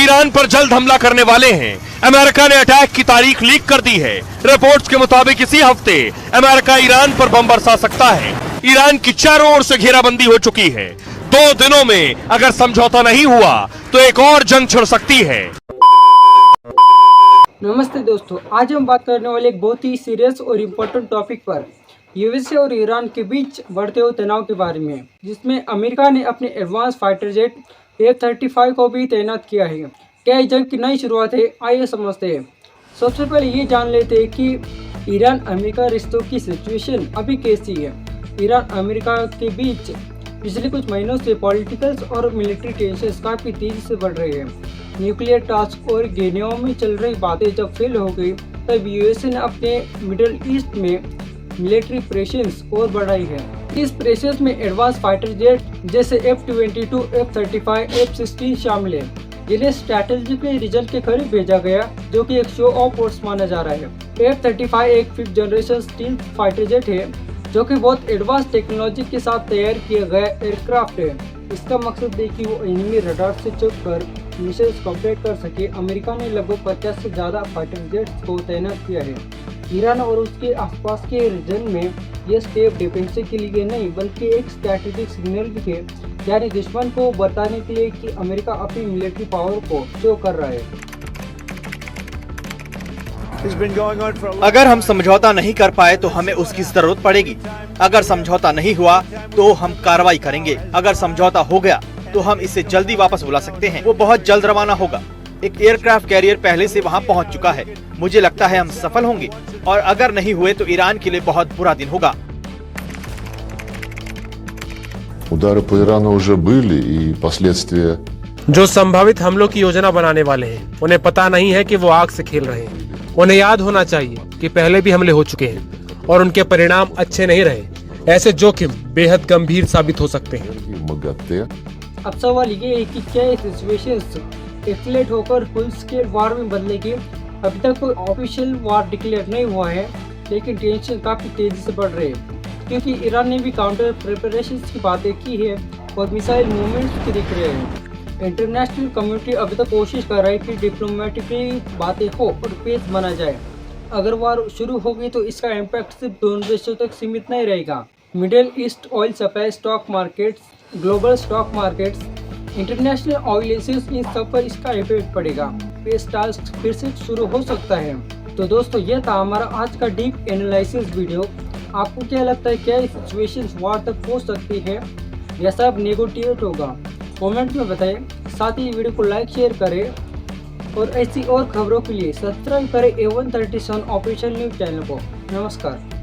Iran पर जल्द हमला करने वाले हैं। अमेरिका ने अटैक की तारीख लीक कर दी है। रिपोर्ट्स के मुताबिक इसी हफ्ते अमेरिका ईरान पर बम बरसा सकता है। ईरान की चारों ओर से घेराबंदी हो चुकी है। 2 दिनों में अगर समझौता नहीं हुआ तो एक और जंग छिड़ सकती है। नमस्ते दोस्तों, आज हम बात करने वाले एक बहुत ही सीरियस और इम्पोर्टेंट टॉपिक पर यूएसए और ईरान के बीच बढ़ते हुए तनाव के बारे में, जिसमें अमेरिका ने अपने एडवांस फाइटर जेट F-35 को भी तैनात किया है। क्या इस जंग की नई शुरुआत है? आइए समझते हैं। सबसे पहले ये जान लेते हैं कि ईरान अमेरिका रिश्तों की सिचुएशन अभी कैसी है। ईरान अमेरिका के बीच पिछले कुछ महीनों से पॉलिटिकल और मिलिट्री टेंशन काफ़ी तेजी से बढ़ रहे हैं। न्यूक्लियर टास्क और गेनियो में चल रही बातें जब फेल हो गई, तब यूएसए ने अपने मिडल ईस्ट में मिलिट्री प्रेशंस और बढ़ाई है। इस प्रेशंस में एडवांस फाइटर जेट जैसे F-22, F-35, F-16 शामिल है, जिन्हें स्ट्रैटेजिकली रिजल्ट के करीब भेजा गया, जो कि एक शो ऑफ फोर्स माना जा रहा है। F-35 एक 5th generation stealth fighter jet है, जो कि बहुत एडवांस टेक्नोलॉजी के साथ तैयार किया गया एयरक्राफ्ट है। इसका मकसद है कि वो एनिमी रडार से चुप कर मिसाइल्स कंप्लीट कर सके। अमेरिका ने लगभग 50 से ज़्यादा फाइटर जेट्स को तैनात किया है। ईरान और उसके आसपास के रीजन में ये स्टेप डिफेंस के लिए नहीं, बल्कि एक स्ट्रैटेजिक सिग्नल भी है, यानी दुश्मन को बताने के लिए कि अमेरिका अपनी मिलिट्री पावर को शो कर रहा है। अगर हम समझौता नहीं कर पाए तो हमें उसकी जरूरत पड़ेगी। अगर समझौता नहीं हुआ तो हम कार्रवाई करेंगे। अगर समझौता हो गया तो हम इसे जल्दी वापस बुला सकते हैं। वो बहुत जल्द रवाना होगा। एक एयरक्राफ्ट कैरियर पहले से वहाँ पहुँच चुका है। मुझे लगता है हम सफल होंगे, और अगर नहीं हुए तो ईरान के लिए बहुत बुरा दिन होगा। Удары по Ирану уже были, и последствия. जो संभावित हमलों की योजना बनाने वाले हैं, उन्हें पता नहीं है कि वो आग से खेल रहे हैं। उन्हें याद होना चाहिए कि पहले भी हमले हो चुके हैं और उनके परिणाम अच्छे नहीं रहे। ऐसे जोखिम बेहद गंभीर साबित हो सकते हैं। МАГАТЭ. अब सवाल ये है कि क्या ये सिचुएशंस एस्केलेट होकर फुल स्केल वार में बदलेगी। अभी तक कोई ऑफिशियल वार डिक्लेयर नहीं हुआ है, लेकिन टेंशन काफ़ी तेजी से बढ़ रही है, क्योंकि ईरान ने भी काउंटर प्रिपरेशंस की बातें की है और मिसाइल मूवमेंट्स भी दिख रहे हैं। इंटरनेशनल कम्युनिटी अभी तक कोशिश कर रही है कि डिप्लोमेटिकली बातें हो और पेच बना जाए। अगर वार शुरू होगी तो इसका इम्पैक्ट सिर्फ 2 देशों तक सीमित नहीं रहेगा। Middle East oil supply, stock markets, global stock markets, international oil agencies, इन सब पर इसका इफेक्ट पड़ेगा। पेस टास्क फिर से शुरू हो सकता है। तो दोस्तों, यह था हमारा आज का डीप एनालिसिस वीडियो। आपको क्या लगता है, क्या ये सिचुएशन वार तक पहुंच सकती है या सब नेगोटिएट होगा? कमेंट में बताएं। साथ ही वीडियो को लाइक शेयर करें और ऐसी और खबरों के लिए सब्सक्राइब करें A137 ऑफिशियल न्यूज़ चैनल को। नमस्कार।